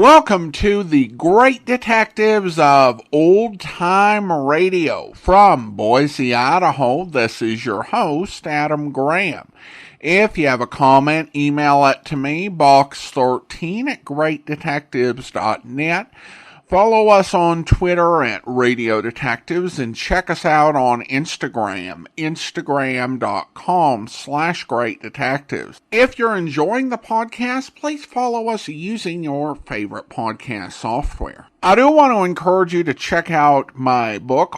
Welcome to the Great Detectives of Old Time Radio. From Boise, Idaho, this is your host, Adam Graham. If you have a comment, email it to me, box13@greatdetectives.net. Follow us on Twitter at Radio Detectives and check us out on Instagram, instagram.com/Great Detectives. If you're enjoying the podcast, please follow us using your favorite podcast software. I do want to encourage you to check out my book,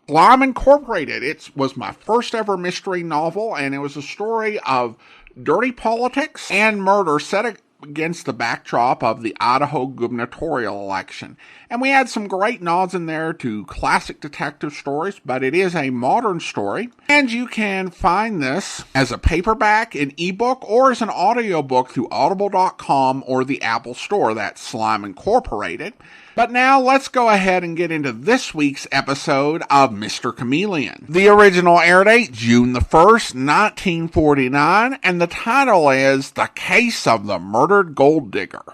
Slime Incorporated. It was my first ever mystery novel, and it was a story of dirty politics and murder set against the backdrop of the Idaho gubernatorial election. And we had some great nods in there to classic detective stories, but it is a modern story. And you can find this as a paperback, an ebook, or as an audiobook through audible.com or the Apple Store. That's Slime Incorporated. But now let's go ahead and get into this week's episode of Mr. Chameleon. The original air date, June the 1st, 1949, and the title is The Case of the Murdered Gold Digger.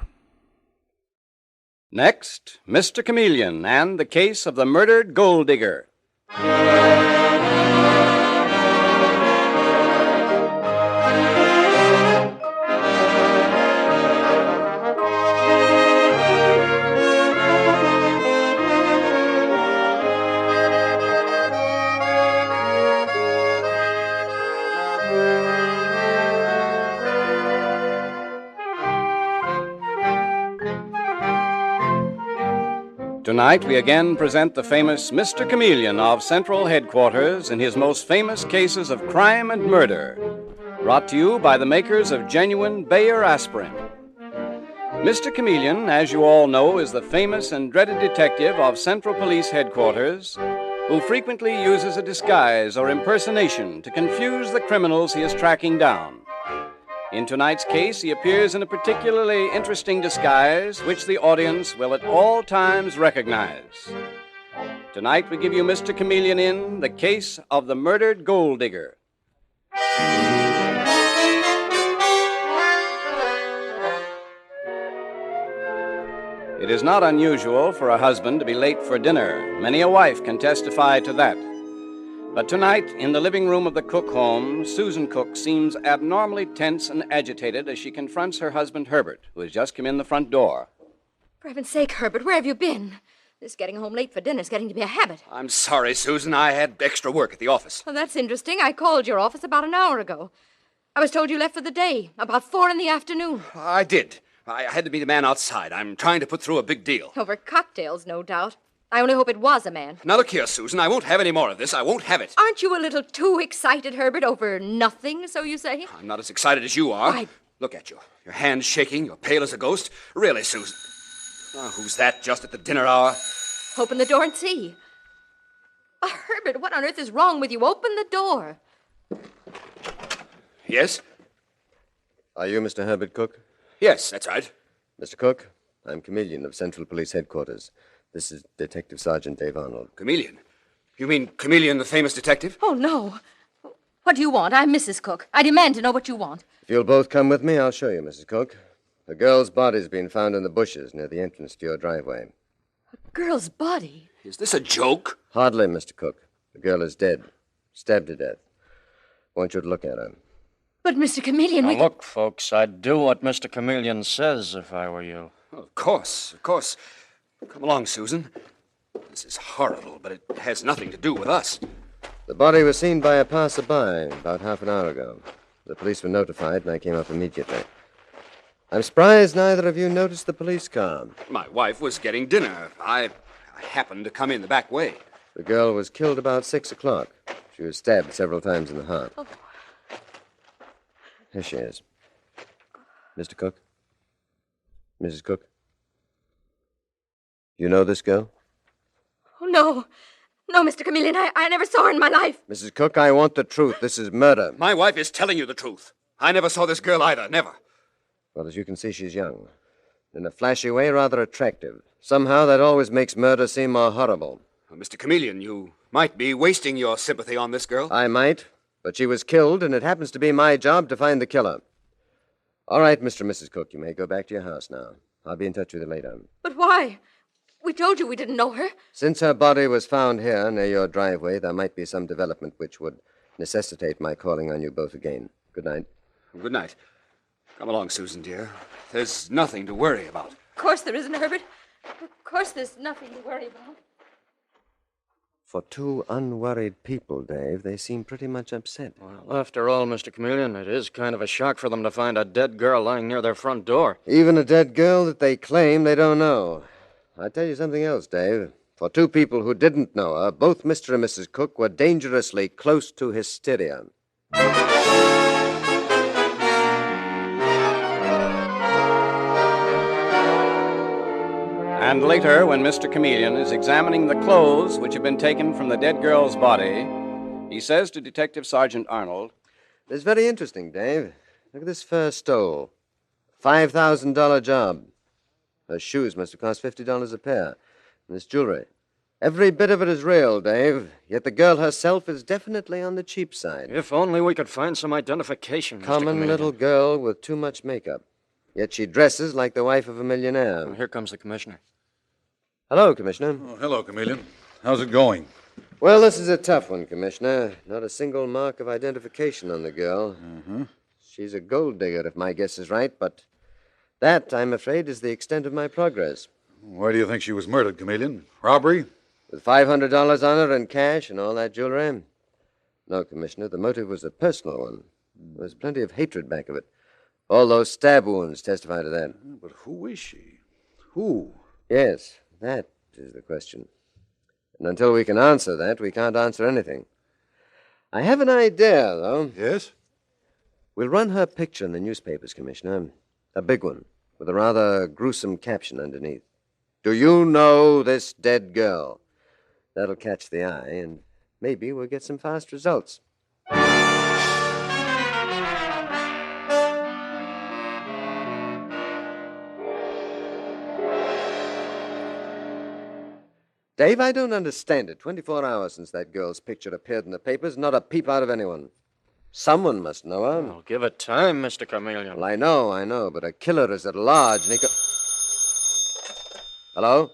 Next, Mr. Chameleon and the Case of the Murdered Gold Digger. Tonight, we again present the famous Mr. Chameleon of Central Headquarters in his most famous cases of crime and murder. Brought to you by the makers of genuine Bayer aspirin. Mr. Chameleon, as you all know, is the famous and dreaded detective of Central Police Headquarters who frequently uses a disguise or impersonation to confuse the criminals he is tracking down. In tonight's case, he appears in a particularly interesting disguise, which the audience will at all times recognize. Tonight, we give you Mr. Chameleon in The Case of the Murdered Gold Digger. It is not unusual for a husband to be late for dinner. Many a wife can testify to that. But tonight, in the living room of the Cook home, Susan Cook seems abnormally tense and agitated as she confronts her husband, Herbert, who has just come in the front door. For heaven's sake, Herbert, where have you been? This getting home late for dinner is getting to be a habit. I'm sorry, Susan. I had extra work at the office. Well, that's interesting. I called your office about an hour ago. I was told you left for the day, about 4 in the afternoon. I did. I had to meet a man outside. I'm trying to put through a big deal. Over cocktails, no doubt. I only hope it was a man. Now look here, Susan. I won't have any more of this. I won't have it. Aren't you a little too excited, Herbert, over nothing, so you say? I'm not as excited as you are. Why? Look at you. Your hands shaking. You're pale as a ghost. Really, Susan. Oh, who's that just at the dinner hour? Open the door and see. Oh, Herbert, what on earth is wrong with you? Open the door. Yes? Are you Mr. Herbert Cook? Yes, that's right. Mr. Cook, I'm Chameleon of Central Police Headquarters. This is Detective Sergeant Dave Arnold. Chameleon? You mean Chameleon, the famous detective? Oh, no. What do you want? I'm Mrs. Cook. I demand to know what you want. If you'll both come with me, I'll show you, Mrs. Cook. A girl's body's been found in the bushes near the entrance to your driveway. A girl's body? Is this a joke? Hardly, Mr. Cook. The girl is dead. Stabbed to death. I want you to look at her. But, Mr. Chameleon, Now, look, folks, I'd do what Mr. Chameleon says if I were you. Oh, of course, of course. Come along, Susan. This is horrible, but it has nothing to do with us. The body was seen by a passerby about half an hour ago. The police were notified, and I came up immediately. I'm surprised neither of you noticed the police car. My wife was getting dinner. I happened to come in the back way. The girl was killed about 6 o'clock. She was stabbed several times in the heart. Oh. Here she is. Mr. Cook? Mrs. Cook? You know this girl? Oh, no. No, Mr. Chameleon, I never saw her in my life. Mrs. Cook, I want the truth. This is murder. My wife is telling you the truth. I never saw this girl either, never. Well, as you can see, she's young. In a flashy way, rather attractive. Somehow that always makes murder seem more horrible. Well, Mr. Chameleon, you might be wasting your sympathy on this girl. I might, but she was killed, and it happens to be my job to find the killer. All right, Mr. and Mrs. Cook, you may go back to your house now. I'll be in touch with you later. But why? We told you we didn't know her. Since her body was found here near your driveway, there might be some development which would necessitate my calling on you both again. Good night. Good night. Come along, Susan, dear. There's nothing to worry about. Of course there isn't, Herbert. Of course there's nothing to worry about. For two unworried people, Dave, they seem pretty much upset. Well, after all, Mr. Chameleon, it is kind of a shock for them to find a dead girl lying near their front door. Even a dead girl that they claim they don't know. I'll tell you something else, Dave. For two people who didn't know her, both Mr. and Mrs. Cook were dangerously close to hysteria. And later, when Mr. Chameleon is examining the clothes which have been taken from the dead girl's body, he says to Detective Sergeant Arnold, "This is very interesting, Dave. Look at this fur stole. $5,000 job. Her shoes must have cost $50 a pair. And this jewelry. Every bit of it is real, Dave. Yet the girl herself is definitely on the cheap side. If only we could find some identification, Mr. Common Chameleon. little girl with too much makeup. Yet she dresses like the wife of a millionaire. Well, here comes the commissioner. Hello, Commissioner. Oh, hello, Chameleon. How's it going? Well, this is a tough one, Commissioner. Not a single mark of identification on the girl. Mm-hmm. She's a gold digger, if my guess is right, but that, I'm afraid, is the extent of my progress. Why do you think she was murdered, Chameleon? Robbery? With $500 on her and cash and all that jewelry? No, Commissioner, the motive was a personal one. There was plenty of hatred back of it. All those stab wounds testify to that. But who is she? Who? Yes, that is the question. And until we can answer that, we can't answer anything. I have an idea, though. Yes? We'll run her picture in the newspapers, Commissioner. A big one, with a rather gruesome caption underneath. "Do you know this dead girl?" That'll catch the eye, and maybe we'll get some fast results. Dave, I don't understand it. 24 hours since that girl's picture appeared in the papers, not a peep out of anyone. Someone must know her. Well, give it time, Mr. Chameleon. Well, I know, but a killer is at large, and he could... Hello?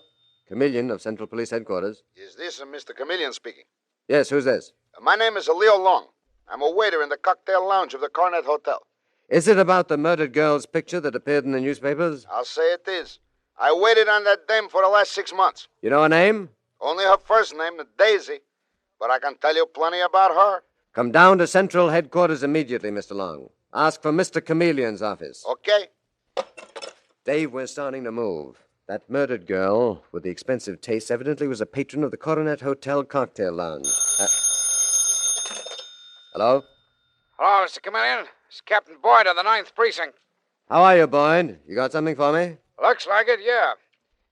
Chameleon of Central Police Headquarters. Is this Mr. Chameleon speaking? Yes, who's this? My name is Leo Long. I'm a waiter in the cocktail lounge of the Coronet Hotel. Is it about the murdered girl's picture that appeared in the newspapers? I'll say it is. I waited on that dame for the last 6 months. You know her name? Only her first name, Daisy. But I can tell you plenty about her. Come down to Central Headquarters immediately, Mr. Long. Ask for Mr. Chameleon's office. Okay? Dave, we're starting to move. That murdered girl with the expensive taste evidently was a patron of the Coronet Hotel cocktail lounge. Hello? Hello, Mr. Chameleon. It's Captain Boyd of the 9th Precinct. How are you, Boyd? You got something for me? Looks like it, yeah.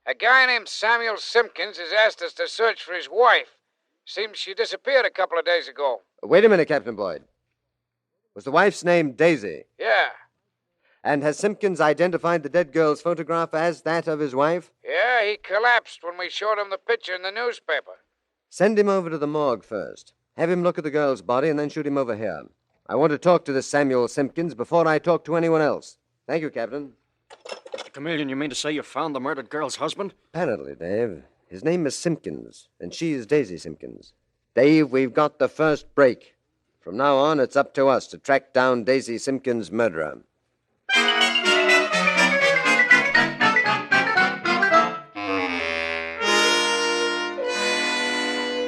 A guy named Samuel Simpkins has asked us to search for his wife. Seems she disappeared a couple of days ago. Wait a minute, Captain Boyd. Was the wife's name Daisy? Yeah. And has Simpkins identified the dead girl's photograph as that of his wife? Yeah, he collapsed when we showed him the picture in the newspaper. Send him over to the morgue first. Have him look at the girl's body and then shoot him over here. I want to talk to this Samuel Simpkins before I talk to anyone else. Thank you, Captain. Mr. Chameleon, you mean to say you found the murdered girl's husband? Apparently, Dave. His name is Simpkins, and she is Daisy Simpkins. Dave, we've got the first break. From now on, it's up to us to track down Daisy Simpkins' murderer.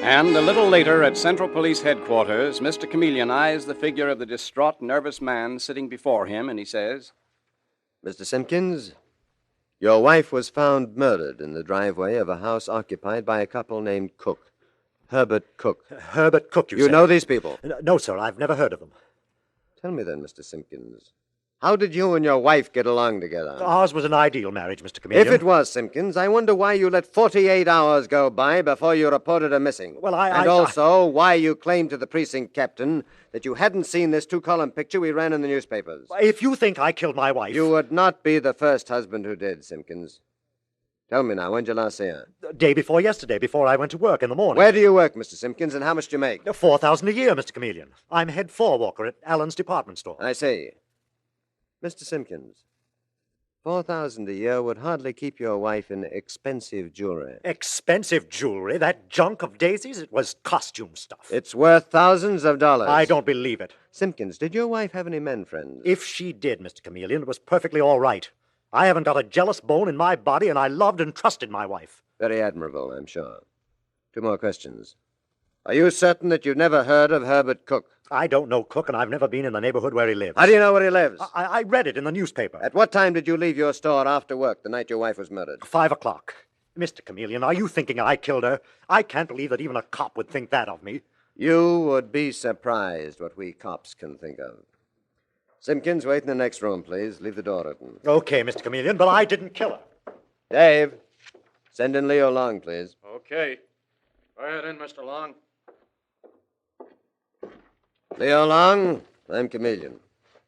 And a little later at Central Police Headquarters, Mr. Chameleon eyes the figure of the distraught, nervous man sitting before him, and he says, Mr. Simpkins, your wife was found murdered in the driveway of a house occupied by a couple named Cook. Herbert Cook. Herbert Cook, you say? You know these people? No, sir, I've never heard of them. Tell me then, Mr. Simpkins, how did you and your wife get along together? Ours was an ideal marriage, Mr. Chameleon. If it was, Simpkins, I wonder why you let 48 hours go by before you reported her missing. Well, also, why you claimed to the precinct captain that you hadn't seen this two-column picture we ran in the newspapers. If you think I killed my wife... You would not be the first husband who did, Simpkins. Tell me now, when did you last see her? Day before yesterday, before I went to work in the morning. Where do you work, Mr. Simpkins, and how much do you make? $4,000 a year, Mr. Chameleon. I'm head floor walker at Allen's department store. I see. Mr. Simpkins, $4,000 a year would hardly keep your wife in expensive jewelry. Expensive jewelry? That junk of Daisy's? It was costume stuff. It's worth thousands of dollars. I don't believe it. Simpkins, did your wife have any men friends? If she did, Mr. Chameleon, it was perfectly all right. I haven't got a jealous bone in my body, and I loved and trusted my wife. Very admirable, I'm sure. 2 more questions. Are you certain that you've never heard of Herbert Cook? I don't know Cook, and I've never been in the neighborhood where he lives. How do you know where he lives? I read it in the newspaper. At what time did you leave your store after work the night your wife was murdered? 5 o'clock. Mr. Chameleon, are you thinking I killed her? I can't believe that even a cop would think that of me. You would be surprised what we cops can think of. Simpkins, wait in the next room, please. Leave the door open. Okay, Mr. Chameleon, but I didn't kill her. Dave, send in Leo Long, please. Okay. Go ahead in, Mr. Long. Leo Long, I'm Chameleon.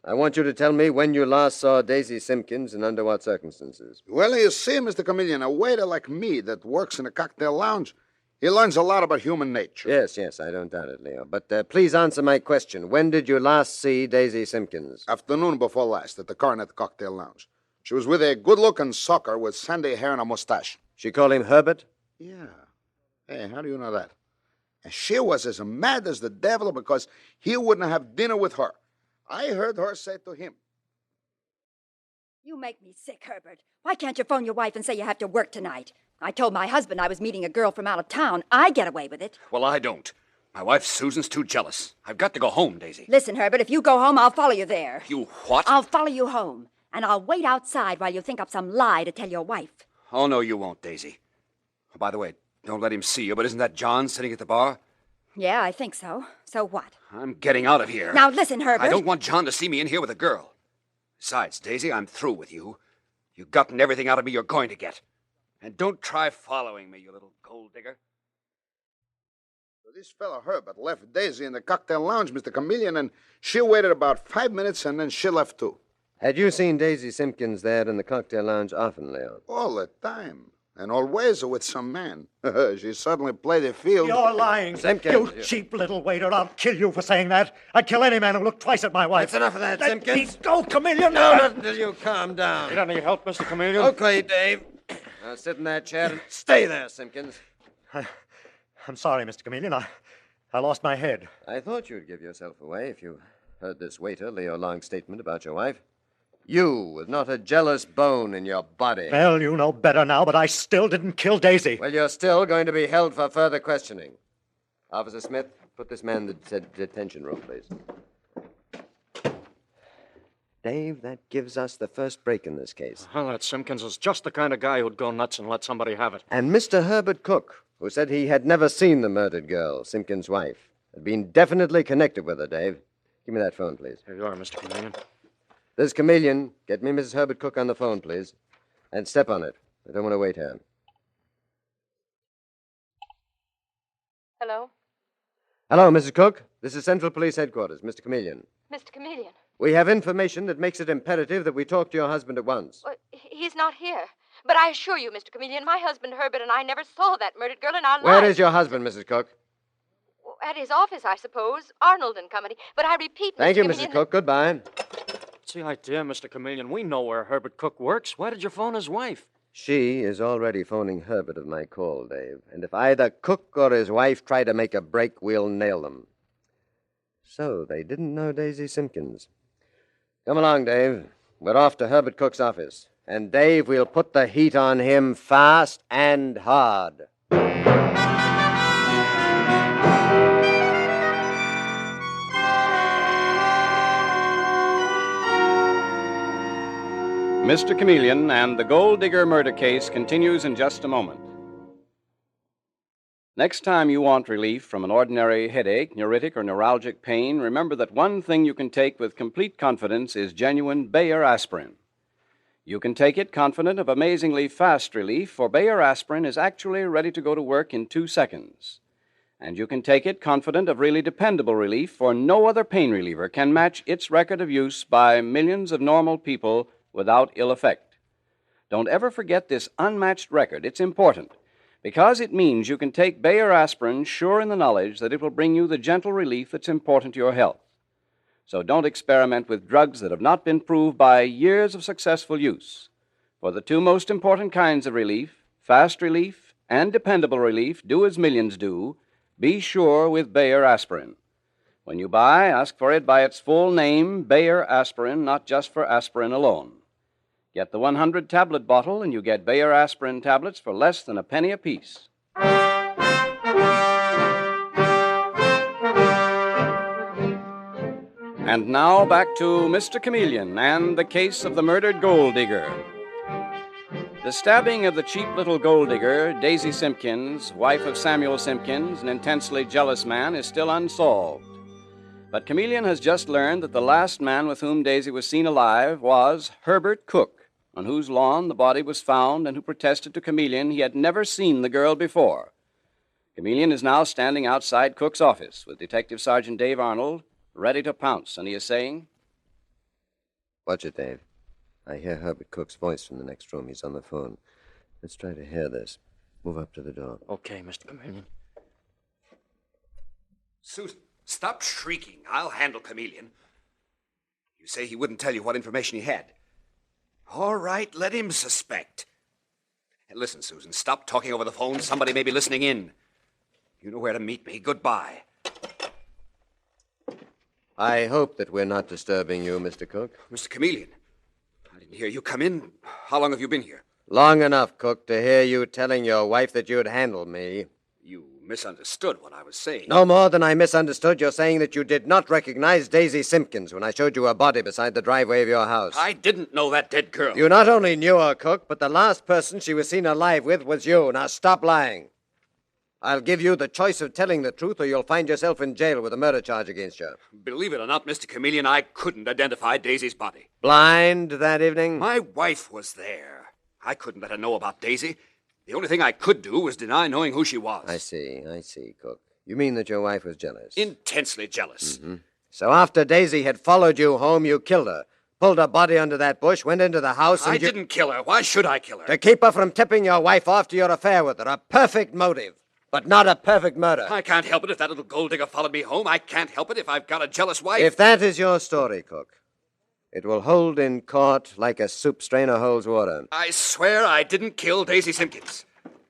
I want you to tell me when you last saw Daisy Simpkins and under what circumstances. Well, you see, Mr. Chameleon, a waiter like me that works in a cocktail lounge, he learns a lot about human nature. Yes, I don't doubt it, Leo. But please answer my question. When did you last see Daisy Simpkins? Afternoon before last at the Coronet Cocktail Lounge. She was with a good-looking sucker with sandy hair and a mustache. She called him Herbert? Yeah. Hey, how do you know that? And she was as mad as the devil because he wouldn't have dinner with her. I heard her say to him, "You make me sick, Herbert. Why can't you phone your wife and say you have to work tonight? I told my husband I was meeting a girl from out of town. I get away with it." Well, I don't. My wife Susan's too jealous. I've got to go home, Daisy. Listen, Herbert, if you go home, I'll follow you there. You what? I'll follow you home, and I'll wait outside while you think up some lie to tell your wife. Oh, no, you won't, Daisy. Oh, by the way, don't let him see you, but isn't that John sitting at the bar? Yeah, I think so. So what? I'm getting out of here. Now listen, Herbert. I don't want John to see me in here with a girl. Besides, Daisy, I'm through with you. You've gotten everything out of me you're going to get. And don't try following me, you little gold digger. So this fella Herbert left Daisy in the cocktail lounge, Mr. Chameleon, and she waited about 5 minutes, and then she left too. Had you seen Daisy Simpkins there in the cocktail lounge often, Leo? All the time. And always with some man. She suddenly played the field. You're lying. Simpkins. You cheap little waiter. I'll kill you for saying that. I'd kill any man who looked twice at my wife. That's enough of that, Simpkins. Let me go, Chameleon. No, not until you calm down. Need any help, Mr. Chameleon? Okay, Dave. Now sit in that chair and stay there, Simpkins. I'm sorry, Mr. Chameleon. I lost my head. I thought you'd give yourself away if you heard this waiter, Leo Long's statement about your wife. You, with not a jealous bone in your body. Well, you know better now, but I still didn't kill Daisy. Well, you're still going to be held for further questioning. Officer Smith, put this man in the detention room, please. Dave, that gives us the first break in this case. Well, that Simpkins is just the kind of guy who'd go nuts and let somebody have it. And Mr. Herbert Cook, who said he had never seen the murdered girl, Simpkins' wife, had been definitely connected with her, Dave. Give me that phone, please. Here you are, Mr. Chameleon. This is Chameleon. Get me Mrs. Herbert Cook on the phone, please. And step on it. I don't want to wait here. Hello? Hello, Mrs. Cook. This is Central Police Headquarters, Mr. Chameleon. Mr. Chameleon. We have information that makes it imperative that we talk to your husband at once. Well, he's not here. But I assure you, Mr. Chameleon, my husband Herbert and I never saw that murdered girl in our lives. Where is your husband, Mrs. Cook? At his office, I suppose. Arnold and Company. But I repeat, Thank Mr. you, Chameleon, Mrs. Cook. Goodbye. What's the idea, Mr. Chameleon? We know where Herbert Cook works. Why did you phone his wife? She is already phoning Herbert of my call, Dave. And if either Cook or his wife try to make a break, we'll nail them. So they didn't know Daisy Simpkins. Come along, Dave. We're off to Herbert Cook's office. And, Dave, we'll put the heat on him fast and hard. Mr. Chameleon and the Gold Digger murder case continues in just a moment. Next time you want relief from an ordinary headache, neuritic, or neuralgic pain, remember that one thing you can take with complete confidence is genuine Bayer aspirin. You can take it confident of amazingly fast relief, for Bayer aspirin is actually ready to go to work in 2 seconds. And you can take it confident of really dependable relief, for no other pain reliever can match its record of use by millions of normal people without ill effect. Don't ever forget this unmatched record. It's important, because it means you can take Bayer aspirin sure in the knowledge that it will bring you the gentle relief that's important to your health. So don't experiment with drugs that have not been proved by years of successful use. For the two most important kinds of relief, fast relief and dependable relief, do as millions do. Be sure with Bayer aspirin. When you buy, ask for it by its full name, Bayer aspirin, not just for aspirin alone. Get the 100-tablet bottle, and you get Bayer aspirin tablets for less than a penny apiece. And now back to Mr. Chameleon and the case of the murdered gold digger. The stabbing of the cheap little gold digger, Daisy Simpkins, wife of Samuel Simpkins, an intensely jealous man, is still unsolved. But Chameleon has just learned that the last man with whom Daisy was seen alive was Herbert Cook, on whose lawn the body was found and who protested to Chameleon he had never seen the girl before. Chameleon is now standing outside Cook's office with Detective Sergeant Dave Arnold, ready to pounce, and he is saying, Watch it, Dave. I hear Herbert Cook's voice from the next room. He's on the phone. Let's try to hear this. Move up to the door. Okay, Mr. Chameleon. Susan, stop shrieking. I'll handle Chameleon. You say he wouldn't tell you what information he had. All right, let him suspect. And listen, Susan, stop talking over the phone. Somebody may be listening in. You know where to meet me. Goodbye. I hope that we're not disturbing you, Mr. Cook. Mr. Chameleon, I didn't hear you come in. How long have you been here? Long enough, Cook, to hear you telling your wife that you'd handle me. You misunderstood what I was saying. No more than I misunderstood. You're saying that you did not recognize Daisy Simpkins when I showed you her body beside the driveway of your house. I didn't know that dead girl. You not only knew her, Cook, but the last person she was seen alive with was you. Now stop lying. I'll give you the choice of telling the truth, or you'll find yourself in jail with a murder charge against you. Believe it or not, Mr. Chameleon, I couldn't identify Daisy's body. Blind that evening? My wife was there. I couldn't let her know about Daisy. The only thing I could do was deny knowing who she was. I see, Cook. You mean that your wife was jealous? Intensely jealous. Mm-hmm. So after Daisy had followed you home, you killed her, pulled her body under that bush, went into the house, and I didn't kill her. Why should I kill her? To keep her from tipping your wife off to your affair with her. A perfect motive. But not a perfect murder. I can't help it if that little gold digger followed me home. I can't help it if I've got a jealous wife. If that is your story, Cook, it will hold in court like a soup strainer holds water. I swear I didn't kill Daisy Simpkins.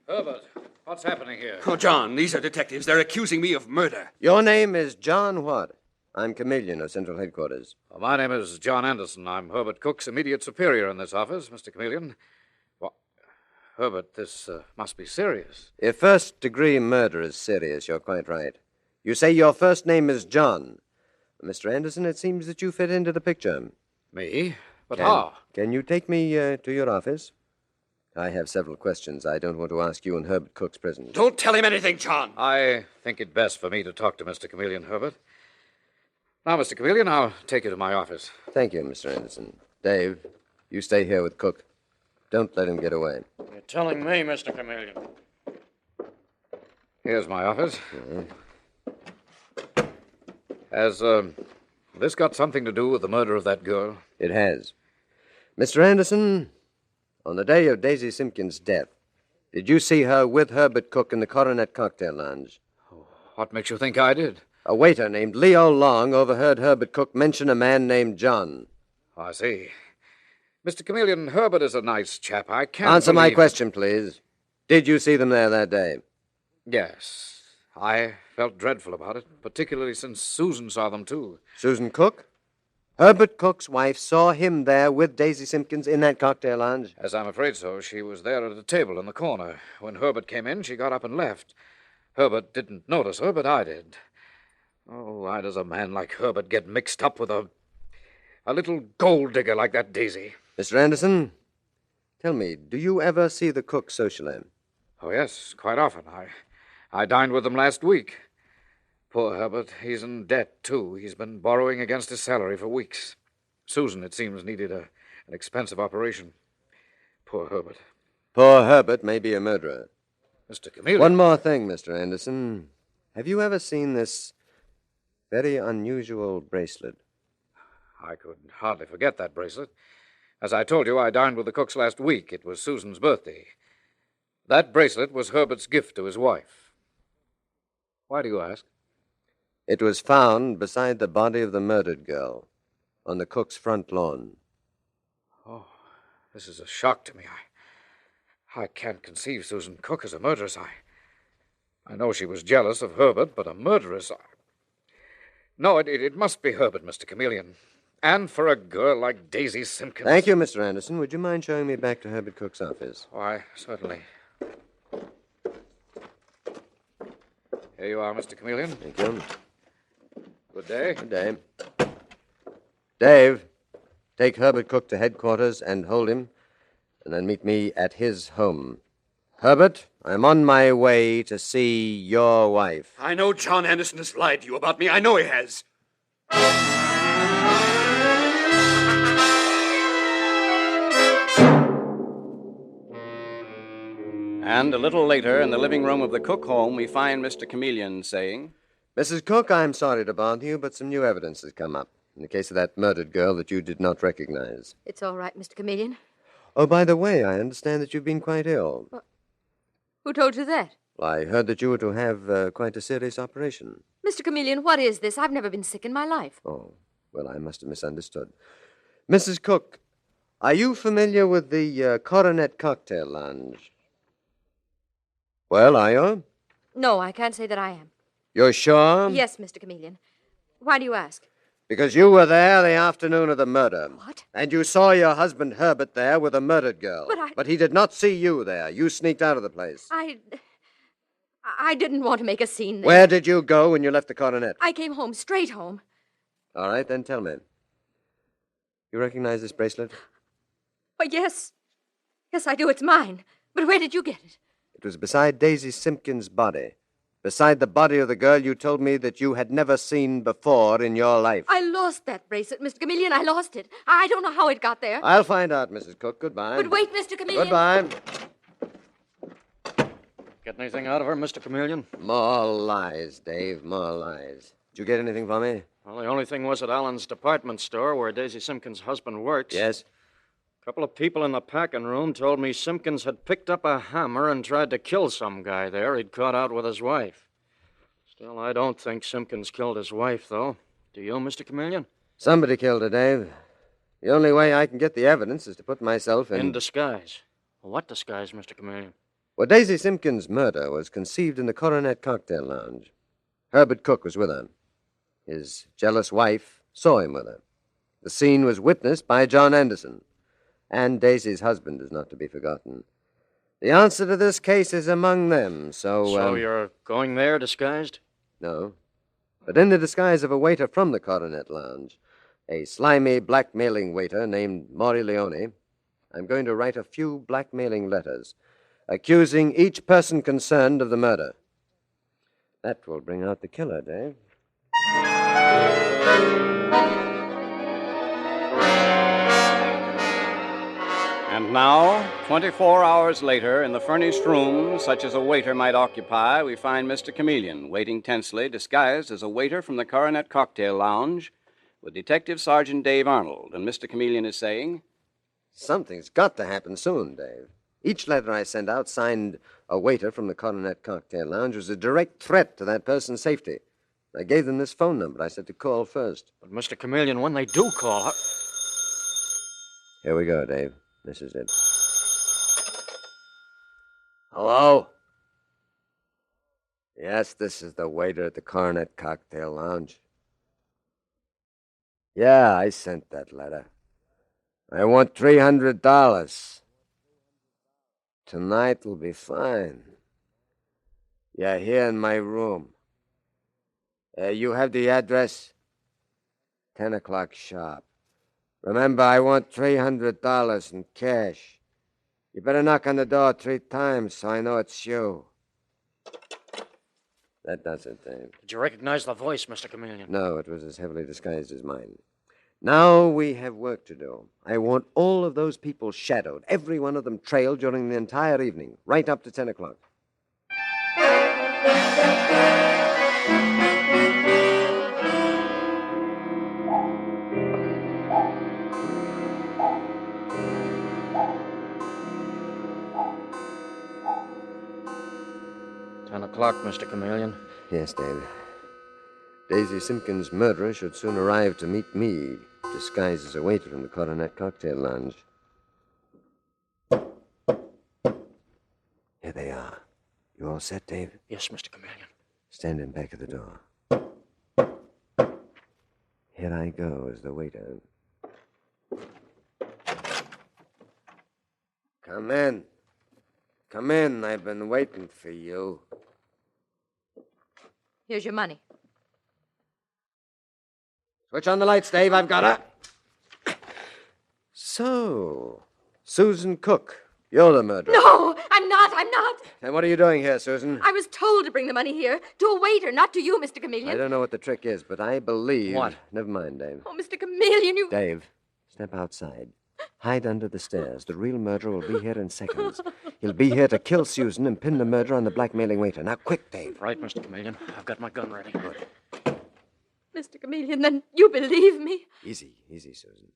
Herbert, what's happening here? Oh, John, these are detectives. They're accusing me of murder. Your name is John what? I'm Chameleon of Central Headquarters. Well, my name is John Anderson. I'm Herbert Cook's immediate superior in this office, Mr. Chameleon. Well, Herbert, this must be serious. If first-degree murder is serious, you're quite right. You say your first name is John. Mr. Anderson, it seems that you fit into the picture. Me? But how? Can you take me to your office? I have several questions I don't want to ask you in Herbert Cook's prison. Don't tell him anything, John. I think it best for me to talk to Mr. Chameleon, Herbert. Now, Mr. Chameleon, I'll take you to my office. Thank you, Mr. Anderson. Dave, you stay here with Cook. Don't let him get away. You're telling me, Mr. Chameleon. Here's my office. Has this got something to do with the murder of that girl? It has. Mr. Anderson, on the day of Daisy Simpkins' death, did you see her with Herbert Cook in the Coronet Cocktail Lounge? What makes you think I did? A waiter named Leo Long overheard Herbert Cook mention a man named John. I see. Mr. Chameleon, Herbert is a nice chap. I can't Answer my believe... question, please. Did you see them there that day? Yes. I felt dreadful about it, particularly since Susan saw them, too. Susan Cook? Herbert Cook's wife saw him there with Daisy Simpkins in that cocktail lounge? As I'm afraid so. She was there at a table in the corner. When Herbert came in, she got up and left. Herbert didn't notice her, but I did. Oh, why does a man like Herbert get mixed up with a little gold digger like that Daisy? Mr. Anderson, tell me, do you ever see the Cook socially? Oh, yes, quite often. I dined with them last week. Poor Herbert, he's in debt, too. He's been borrowing against his salary for weeks. Susan, it seems, needed an expensive operation. Poor Herbert. Poor Herbert may be a murderer. Mr. Chameleon. One more thing, Mr. Anderson. Have you ever seen this very unusual bracelet? I could hardly forget that bracelet. As I told you, I dined with the Cooks last week. It was Susan's birthday. That bracelet was Herbert's gift to his wife. Why do you ask? It was found beside the body of the murdered girl on the Cook's front lawn. Oh, This is a shock to me. I can't conceive Susan Cook as a murderess. I know she was jealous of Herbert, but a murderess... No, it must be Herbert, Mr. Chameleon. And for a girl like Daisy Simpkins... Thank you, Mr. Anderson. Would you mind showing me back to Herbert Cook's office? Why, certainly. Here you are, Mr. Chameleon. Thank you. Good day. Good day. Dave, take Herbert Cook to headquarters and hold him, and then meet me at his home. Herbert, I'm on my way to see your wife. I know John Anderson has lied to you about me. I know he has. And a little later, in the living room of the Cook home, we find Mr. Chameleon saying, Mrs. Cook, I'm sorry to bother you, but some new evidence has come up in the case of that murdered girl that you did not recognize. It's all right, Mr. Chameleon. Oh, by the way, I understand that you've been quite ill. Who told you that? Well, I heard that you were to have quite a serious operation. Mr. Chameleon, what is this? I've never been sick in my life. Oh, well, I must have misunderstood. Mrs. Cook, are you familiar with the Coronet Cocktail Lounge? Well, are you? No, I can't say that I am. You're sure? Yes, Mr. Chameleon. Why do you ask? Because you were there the afternoon of the murder. What? And you saw your husband Herbert there with a murdered girl. But he did not see you there. You sneaked out of the place. I didn't want to make a scene there. Where did you go when you left the Coronet? I came home, straight home. All right, then tell me. You recognize this bracelet? Oh, yes. Yes, I do. It's mine. But where did you get it? It was beside Daisy Simpkins' body. Beside the body of the girl you told me that you had never seen before in your life. I lost that bracelet, Mr. Chameleon. I lost it. I don't know how it got there. I'll find out, Mrs. Cook. Goodbye. But wait, Mr. Chameleon. Goodbye. Get anything out of her, Mr. Chameleon? More lies, Dave. More lies. Did you get anything for me? Well, the only thing was at Allen's department store where Daisy Simpkins' husband works. Yes? A couple of people in the packing room told me Simpkins had picked up a hammer and tried to kill some guy there he'd caught out with his wife. Still, I don't think Simpkins killed his wife, though. Do you, Mr. Chameleon? Somebody killed her, Dave. The only way I can get the evidence is to put myself in... In disguise. What disguise, Mr. Chameleon? Well, Daisy Simpkins' murder was conceived in the Coronet Cocktail Lounge. Herbert Cook was with her. His jealous wife saw him with her. The scene was witnessed by John Anderson. And Daisy's husband is not to be forgotten. The answer to this case is among them, so... So you're going there disguised? No. But in the disguise of a waiter from the Coronet Lounge, a slimy blackmailing waiter named Maury Leone, I'm going to write a few blackmailing letters, accusing each person concerned of the murder. That will bring out the killer, Dave. And now, 24 hours later, in the furnished room, such as a waiter might occupy, we find Mr. Chameleon waiting tensely, disguised as a waiter from the Coronet Cocktail Lounge, with Detective Sergeant Dave Arnold. And Mr. Chameleon is saying, Something's got to happen soon, Dave. Each letter I send out, signed a waiter from the Coronet Cocktail Lounge, was a direct threat to that person's safety. I gave them this phone number. I said to call first. But, Mr. Chameleon, when they do call... Here we go, Dave. This is it. Hello? Yes, this is the waiter at the Coronet Cocktail Lounge. Yeah, I sent that letter. I want $300. Tonight will be fine. Yeah, here in my room. You have the address? 10 o'clock sharp. Remember, I want $300 in cash. You better knock on the door 3 times so I know it's you. That does it, Dave. Did you recognize the voice, Mr. Chameleon? No, it was as heavily disguised as mine. Now we have work to do. I want all of those people shadowed, every one of them trailed during the entire evening, right up to 10 o'clock. O'clock, Mr. Chameleon. Yes, Dave. Daisy Simpkins' murderer should soon arrive to meet me, disguised as a waiter in the Coronet Cocktail Lounge. All set, Dave? Yes, Mr. Chameleon. Stand in back of the door. Here I go as the waiter. Come in. Come in. I've been waiting for you. Here's your money. Switch on the lights, Dave. I've got her. So, Susan Cook, you're the murderer. No, I'm not. And what are you doing here, Susan? I was told to bring the money here. To a waiter, not to you, Mr. Chameleon. I don't know what the trick is, but I believe... What? Never mind, Dave. Oh, Mr. Chameleon, you... Dave, step outside. Hide under the stairs. The real murderer will be here in seconds. He'll be here to kill Susan and pin the murder on the blackmailing waiter. Now, quick, Dave. Right, Mr. Chameleon. I've got my gun ready. Good. Mr. Chameleon, then you believe me? Easy, Susan.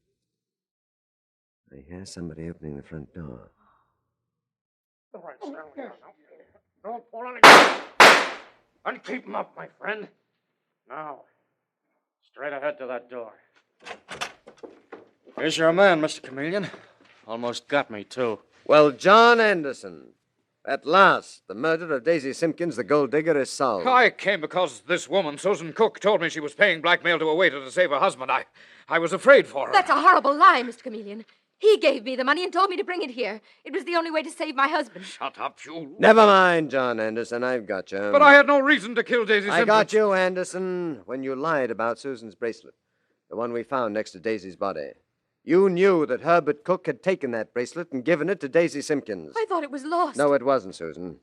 I hear somebody opening the front door. All right, stand Don't pull any... And keep him up, my friend. Now, straight ahead to that door. Here's your man, Mr. Chameleon. Almost got me, too. Well, John Anderson, at last, the murder of Daisy Simpkins, the gold digger, is solved. I came because this woman, Susan Cook, told me she was paying blackmail to a waiter to save her husband. I was afraid for her. That's a horrible lie, Mr. Chameleon. He gave me the money and told me to bring it here. It was the only way to save my husband. Shut up, you... Never mind, John Anderson. I've got you. But I had no reason to kill Daisy Simpkins. I got you, Anderson, when you lied about Susan's bracelet, the one we found next to Daisy's body. You knew that Herbert Cook had taken that bracelet and given it to Daisy Simpkins. I thought it was lost. No, it wasn't, Susan.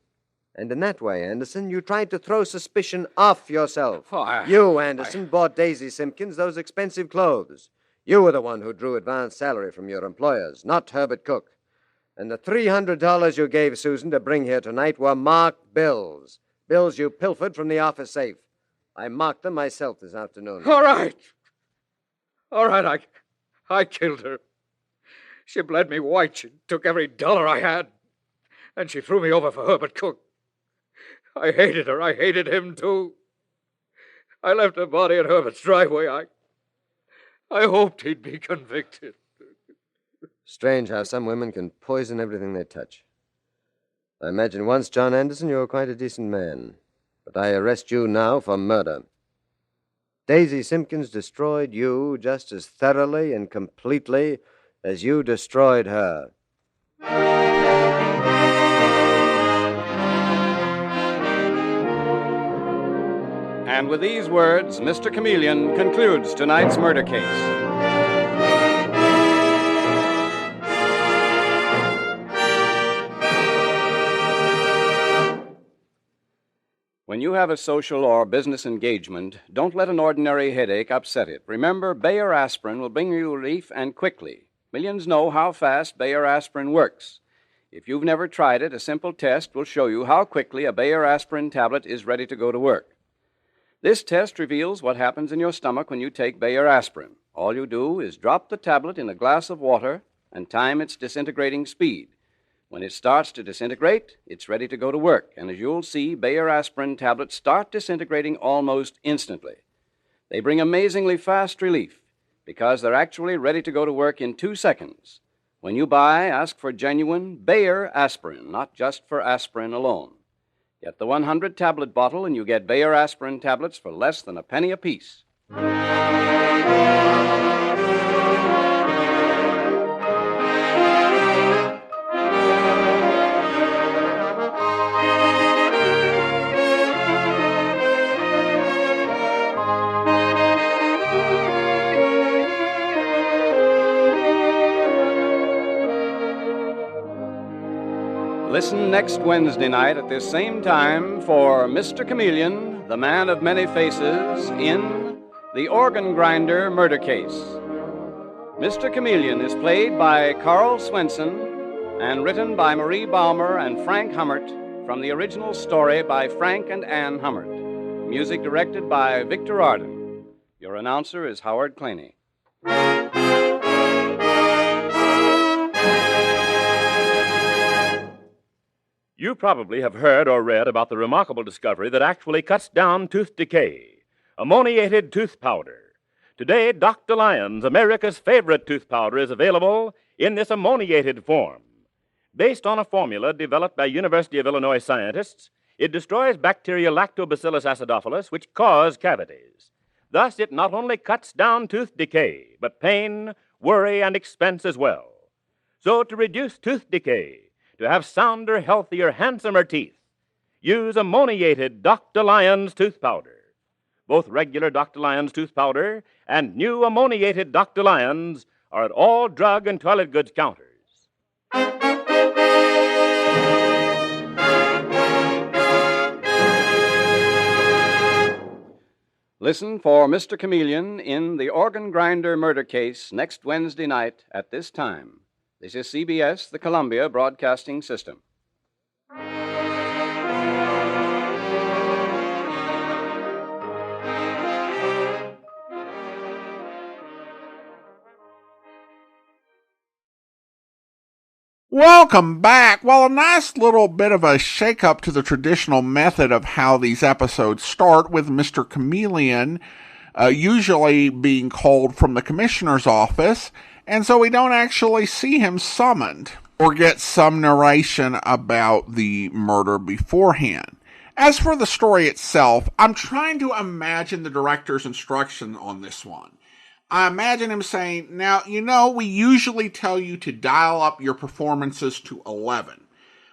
And in that way, Anderson, you tried to throw suspicion off yourself. You, Anderson, bought Daisy Simpkins those expensive clothes. You were the one who drew advance salary from your employers, not Herbert Cook. And the $300 you gave Susan to bring here tonight were marked bills. Bills you pilfered from the office safe. I marked them myself this afternoon. All right, I killed her. She bled me white. She took every dollar I had. And she threw me over for Herbert Cook. I hated her. I hated him, too. I left her body in Herbert's driveway. I hoped he'd be convicted. Strange how some women can poison everything they touch. I imagine once, John Anderson, you were quite a decent man. But I arrest you now for murder. Daisy Simpkins destroyed you just as thoroughly and completely as you destroyed her. And with these words, Mr. Chameleon concludes tonight's murder case. When you have a social or business engagement, don't let an ordinary headache upset it. Remember, Bayer aspirin will bring you relief and quickly. Millions know how fast Bayer aspirin works. If you've never tried it, a simple test will show you how quickly a Bayer aspirin tablet is ready to go to work. This test reveals what happens in your stomach when you take Bayer aspirin. All you do is drop the tablet in a glass of water and time its disintegrating speed. When it starts to disintegrate, it's ready to go to work. And as you'll see, Bayer aspirin tablets start disintegrating almost instantly. They bring amazingly fast relief because they're actually ready to go to work in 2 seconds. When you buy, ask for genuine Bayer aspirin, not just for aspirin alone. Get the 100-tablet bottle and you get Bayer aspirin tablets for less than a penny apiece. Listen next Wednesday night at this same time for Mr. Chameleon, the man of many faces, in The Organ Grinder Murder Case. Mr. Chameleon is played by Karl Swenson and written by Marie Baumer and Frank Hummert from the original story by Frank and Ann Hummert. Music directed by Victor Arden. Your announcer is Howard Claney. You probably have heard or read about the remarkable discovery that actually cuts down tooth decay, ammoniated tooth powder. Today, Dr. Lyon's, America's favorite tooth powder, is available in this ammoniated form. Based on a formula developed by University of Illinois scientists, It destroys bacteria Lactobacillus acidophilus, which cause cavities. Thus, it not only cuts down tooth decay, but pain, worry, and expense as well. So, to reduce tooth decay, to have sounder, healthier, handsomer teeth, use ammoniated Dr. Lyons tooth powder. Both regular Dr. Lyons tooth powder and new ammoniated Dr. Lyons are at all drug and toilet goods counters. Listen for Mr. Chameleon in the Organ Grinder murder case next Wednesday night at this time. This is CBS, the Columbia Broadcasting System. Welcome back. Well, a nice little bit of a shake-up to the traditional method of how these episodes start, with Mr. Chameleon usually being called from the commissioner's office, and so we don't actually see him summoned or get some narration about the murder beforehand. As for the story itself, I'm trying to imagine the director's instruction on this one. I imagine him saying, now, we usually tell you to dial up your performances to 11.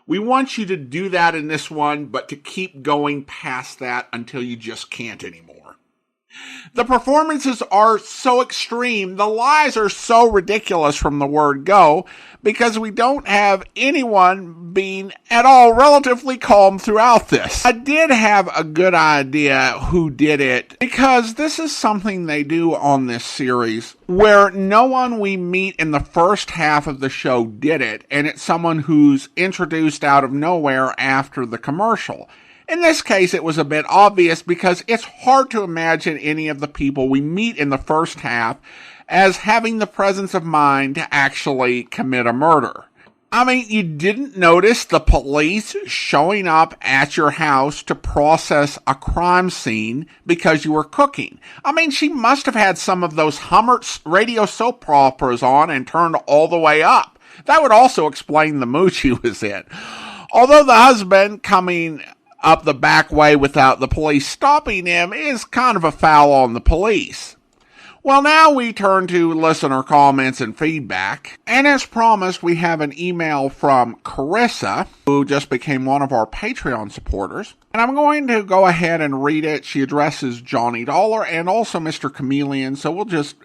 We want you to do that in this one, but to keep going past that until you just can't anymore. The performances are so extreme, the lies are so ridiculous from the word go, because we don't have anyone being at all relatively calm throughout this. I did have a good idea who did it, because this is something they do on this series, where no one we meet in the first half of the show did it, and it's someone who's introduced out of nowhere after the commercial. In this case, it was a bit obvious because it's hard to imagine any of the people we meet in the first half as having the presence of mind to actually commit a murder. I mean, you didn't notice the police showing up at your house to process a crime scene because you were cooking. I mean, she must have had some of those Hummer radio soap operas on and turned all the way up. That would also explain the mood she was in. Although the husband coming up the back way without the police stopping him is kind of a foul on the police. Well, now we turn to listener comments and feedback. And as promised, we have an email from Carissa, who just became one of our Patreon supporters. And I'm going to go ahead and read it. She addresses Johnny Dollar and also Mr. Chameleon, so we'll just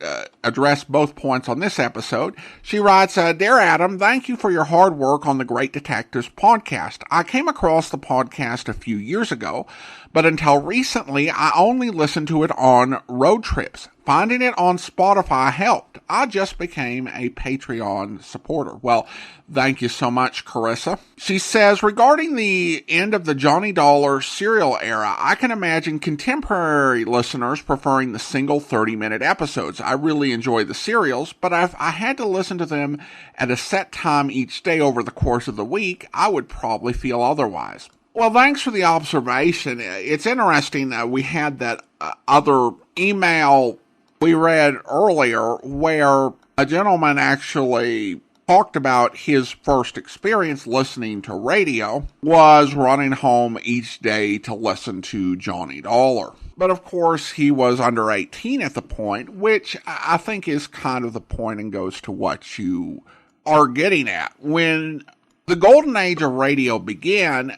address both points on this episode. She writes, Dear Adam, thank you for your hard work on the Great Detectives podcast. I came across the podcast a few years ago, but until recently, I only listened to it on road trips. Finding it on Spotify helped. I just became a Patreon supporter. Well, thank you so much, Carissa. She says, regarding the end of the Johnny Dollar serial era, I can imagine contemporary listeners preferring the single 30-minute episodes. I really enjoy the serials, but if I had to listen to them at a set time each day over the course of the week, I would probably feel otherwise. Well, thanks for the observation. It's interesting that we had that other email we read earlier where a gentleman actually talked about his first experience listening to radio was running home each day to listen to Johnny Dollar. But of course, he was under 18 at the point, which I think is kind of the point and goes to what you are getting at. When the golden age of radio began,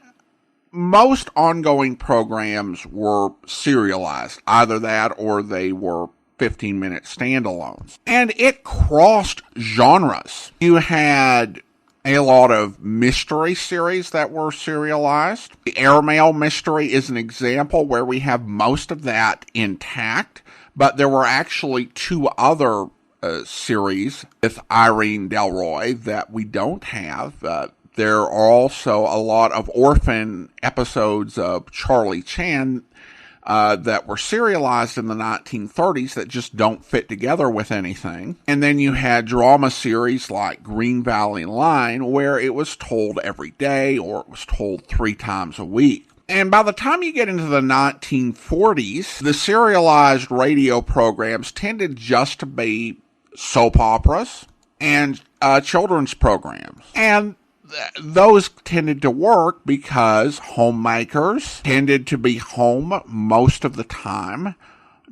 most ongoing programs were serialized. Either that or they were 15-minute standalones. And it crossed genres. You had a lot of mystery series that were serialized. The Airmail mystery is an example where we have most of that intact, but there were actually two other series with Irene Delroy that we don't have. There are also a lot of orphan episodes of Charlie Chan that were serialized in the 1930s that just don't fit together with anything. And then you had drama series like Green Valley Line, where it was told every day or it was told 3 times a week. And by the time you get into the 1940s, the serialized radio programs tended just to be soap operas and children's programs. And those tended to work because homemakers tended to be home most of the time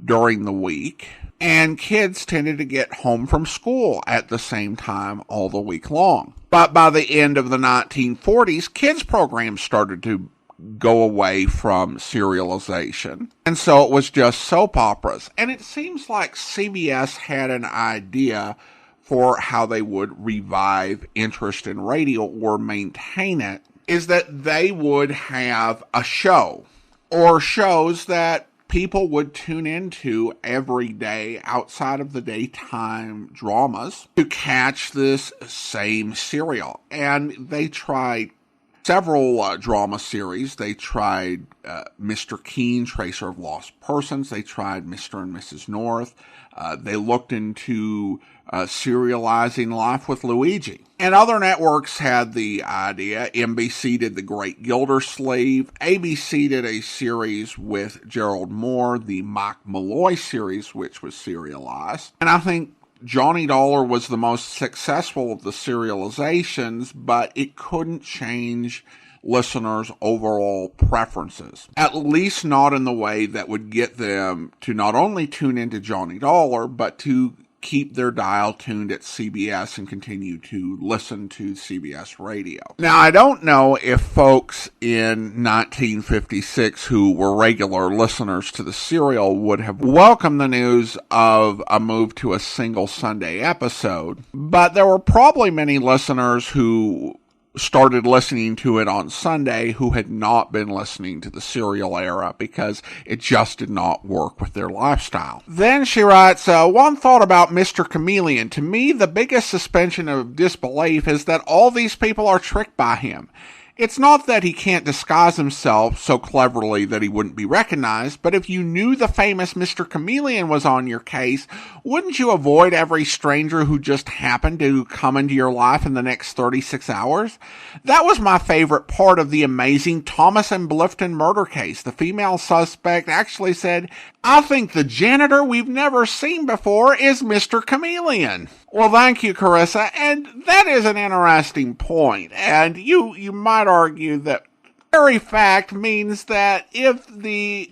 during the week, and kids tended to get home from school at the same time all the week long. But by the end of the 1940s, kids programs started to go away from serialization, and so it was just soap operas. And it seems like CBS had an idea for how they would revive interest in radio or maintain it, is that they would have a show or shows that people would tune into every day outside of the daytime dramas to catch this same serial. And they tried several drama series. They tried Mr. Keen, Tracer of Lost Persons. They tried Mr. and Mrs. North. They looked into serializing Life with Luigi. And other networks had the idea. NBC did The Great Gildersleeve. ABC did a series with Gerald Moore, the Mike Malloy series, which was serialized. And I think Johnny Dollar was the most successful of the serializations, but it couldn't change listeners' overall preferences. At least not in the way that would get them to not only tune into Johnny Dollar, but to keep their dial tuned at CBS and continue to listen to CBS radio. Now, I don't know if folks in 1956 who were regular listeners to the serial would have welcomed the news of a move to a single Sunday episode, but there were probably many listeners who started listening to it on Sunday who had not been listening to the serial era because it just did not work with their lifestyle. Then she writes, one thought about Mr. Chameleon. To me, the biggest suspension of disbelief is that all these people are tricked by him. It's not that he can't disguise himself so cleverly that he wouldn't be recognized, but if you knew the famous Mr. Chameleon was on your case, wouldn't you avoid every stranger who just happened to come into your life in the next 36 hours? That was my favorite part of the amazing Thomas and Blifton murder case. The female suspect actually said, I think the janitor we've never seen before is Mr. Chameleon. Well, thank you, Carissa, and that is an interesting point, and you might argue that very fact means that if the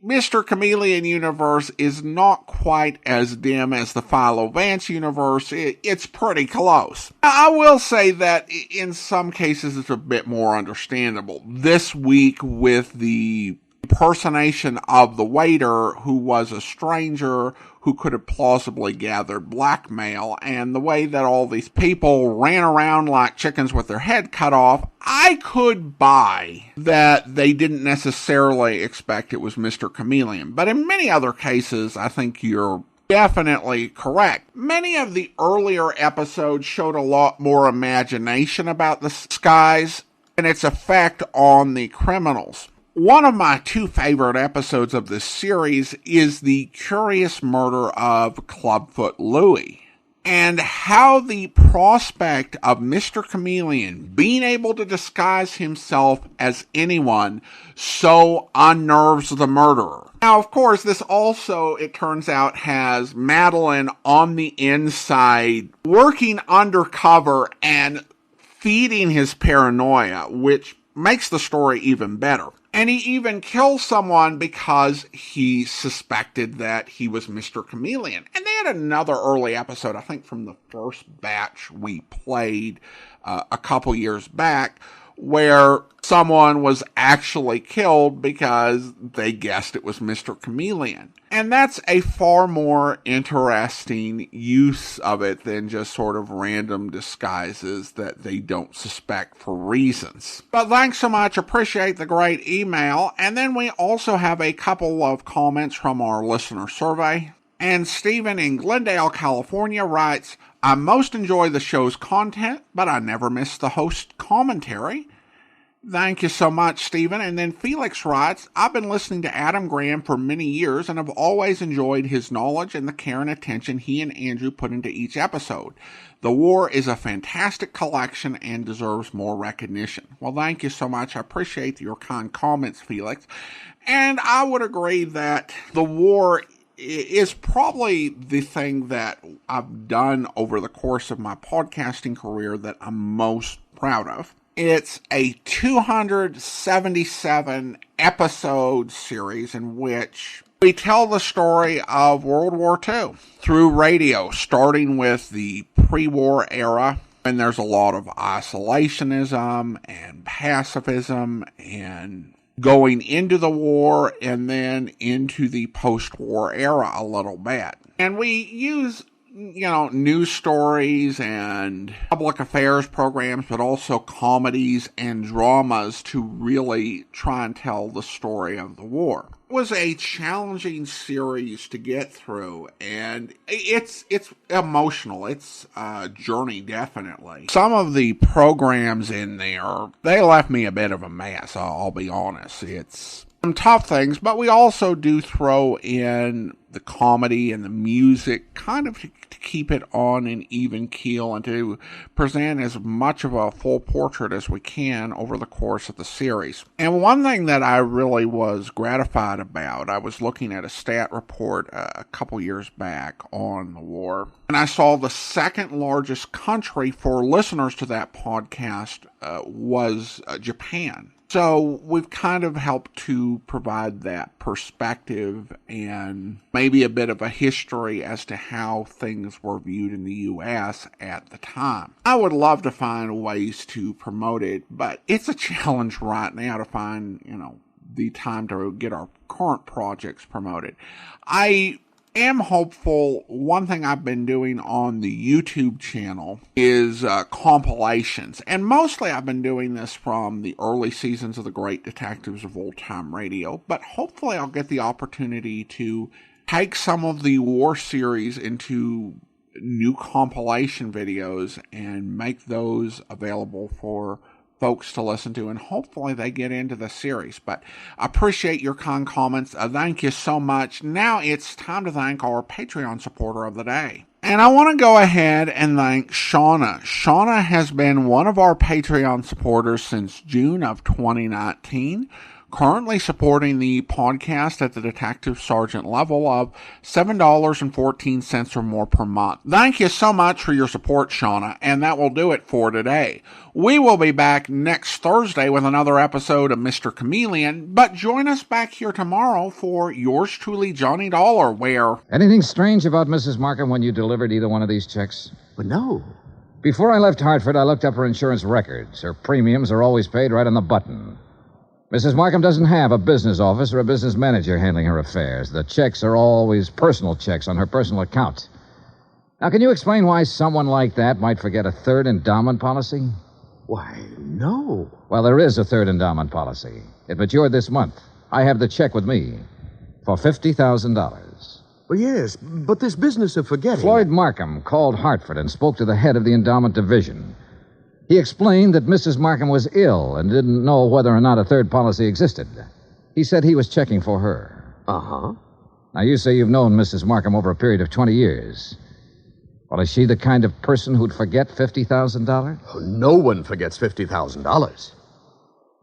Mr. Chameleon universe is not quite as dim as the Philo Vance universe, it's pretty close. I will say that in some cases it's a bit more understandable. This week with the impersonation of the waiter who was a stranger who could have plausibly gathered blackmail, and the way that all these people ran around like chickens with their head cut off, I could buy that they didn't necessarily expect it was Mr. Chameleon. But in many other cases, I think you're definitely correct. Many of the earlier episodes showed a lot more imagination about the skies and its effect on the criminals. One of my two favorite episodes of this series is the curious murder of Clubfoot Louie, and how the prospect of Mr. Chameleon being able to disguise himself as anyone so unnerves the murderer. Now, of course, this also, it turns out, has Madeline on the inside working undercover and feeding his paranoia, which makes the story even better. And he even kills someone because he suspected that he was Mr. Chameleon. And they had another early episode, I think from the first batch we played a couple years back, where someone was actually killed because they guessed it was Mr. Chameleon. And that's a far more interesting use of it than just sort of random disguises that they don't suspect for reasons. But thanks so much. Appreciate the great email. And then we also have a couple of comments from our listener survey. And Stephen in Glendale, California writes, I most enjoy the show's content, but I never miss the host commentary. Thank you so much, Stephen. And then Felix writes, I've been listening to Adam Graham for many years and have always enjoyed his knowledge and the care and attention he and Andrew put into each episode. The War is a fantastic collection and deserves more recognition. Well, thank you so much. I appreciate your kind comments, Felix. And I would agree that The War is probably the thing that I've done over the course of my podcasting career that I'm most proud of. It's a 277 episode series in which we tell the story of World War II through radio, starting with the pre-war era. And there's a lot of isolationism and pacifism and going into the war and then into the post-war era a little bit. And we use, news stories and public affairs programs, but also comedies and dramas to really try and tell the story of the war. It was a challenging series to get through, and it's emotional. It's a journey, definitely. Some of the programs in there, they left me a bit of a mess, I'll be honest. It's some tough things, but we also do throw in the comedy and the music kind of to keep it on an even keel and to present as much of a full portrait as we can over the course of the series. And one thing that I really was gratified about, I was looking at a stat report a couple years back on the war, and I saw the second largest country for listeners to that podcast was Japan. So we've kind of helped to provide that perspective and maybe a bit of a history as to how things were viewed in the U.S. at the time. I would love to find ways to promote it, but it's a challenge right now to find, the time to get our current projects promoted. I am hopeful. One thing I've been doing on the YouTube channel is compilations, and mostly I've been doing this from the early seasons of the Great Detectives of Old Time Radio, but hopefully I'll get the opportunity to take some of the war series into new compilation videos and make those available for folks to listen to, and hopefully they get into the series. But I appreciate your kind comments. Thank you so much. Now it's time to thank our Patreon supporter of the day. And I want to go ahead and thank Shauna. Shauna has been one of our Patreon supporters since June of 2019. Currently supporting the podcast at the Detective Sergeant level of $7.14 or more per month. Thank you so much for your support, Shauna, and that will do it for today. We will be back next Thursday with another episode of Mr. Chameleon, but join us back here tomorrow for yours truly, Johnny Dollar, where... Anything strange about Mrs. Markham when you delivered either one of these checks? But no. Before I left Hartford, I looked up her insurance records. Her premiums are always paid right on the button. Mrs. Markham doesn't have a business office or a business manager handling her affairs. The checks are always personal checks on her personal account. Now, can you explain why someone like that might forget a third endowment policy? Why, no. Well, there is a third endowment policy. It matured this month. I have the check with me for $50,000. Well, yes, but this business of forgetting... Floyd Markham called Hartford and spoke to the head of the endowment division. He explained that Mrs. Markham was ill and didn't know whether or not a third policy existed. He said he was checking for her. Uh-huh. Now, you say you've known Mrs. Markham over a period of 20 years. Well, is she the kind of person who'd forget $50,000? Oh, no one forgets $50,000.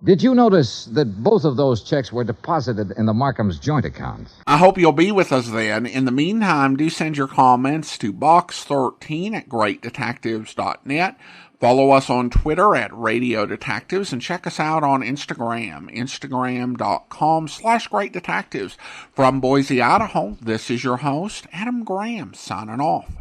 Did you notice that both of those checks were deposited in the Markham's joint account? I hope you'll be with us then. In the meantime, do send your comments to box13@greatdetectives.net. Follow us on Twitter at Radio Detectives and check us out on Instagram, instagram.com/Great Detectives. From Boise, Idaho, this is your host, Adam Graham, signing off.